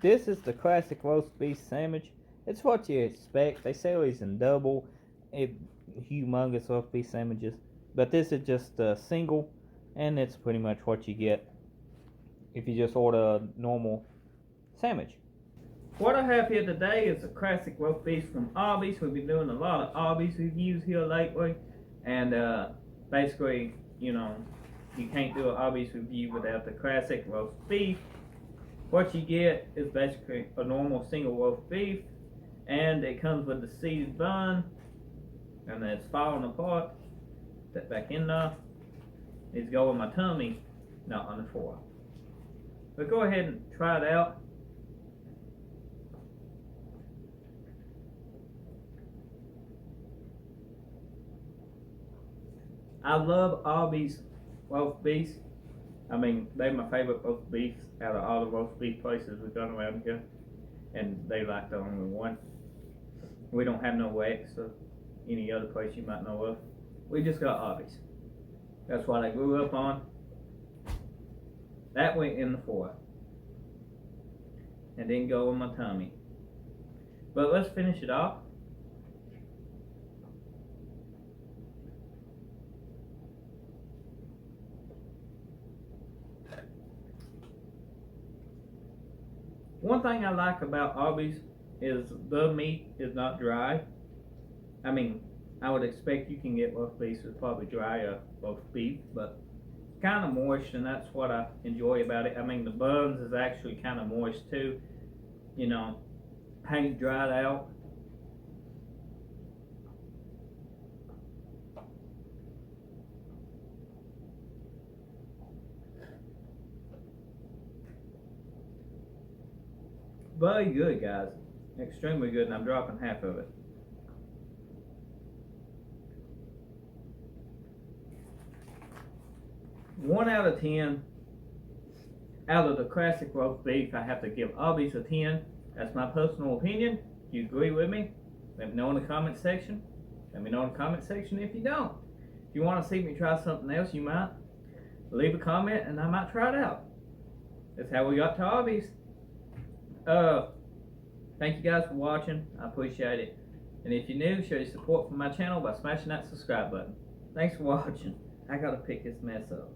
This is the classic roast beef sandwich. It's what you expect. They sell these in double, humongous roast beef sandwiches, but this is just a single, and it's pretty much what you get if you just order a normal sandwich. What I have here today is a classic roast beef from Arby's. We've been doing a lot of Arby's reviews here lately, and basically, you can't do an Arby's review without the classic roast beef. What you get is basically a normal single roast beef, and it comes with the seasoned bun, and it's falling apart. That back in there is going my tummy, not on the floor. But go ahead and try it out. I love Arby's roast beef. I mean, they're my favorite roast beefs out of all the roast beef places we've done around here. And they like the only one. We don't have no Rex or any other place you might know of. We just got Arby's. That's what I grew up on. That went in the floor. And didn't go in my tummy. But let's finish it off. One thing I like about Arby's is the meat is not dry. I mean, I would expect you can get roast beef that's probably drier roast beef, but kind of moist, and that's what I enjoy about it. I mean, the buns is actually kind of moist too. Paint dried out. Very good, guys. Extremely good, and I'm dropping half of it. One out of 10. Out of the classic roast beef, I have to give Arby's a 10. That's my personal opinion. If you agree with me, let me know in the comment section. Let me know in the comment section if you don't. If you want to see me try something else, you might leave a comment and I might try it out. That's how we got to Arby's. Thank you guys for watching. I appreciate it. And if you're new, show your support for my channel by smashing that subscribe button. Thanks for watching. I gotta pick this mess up.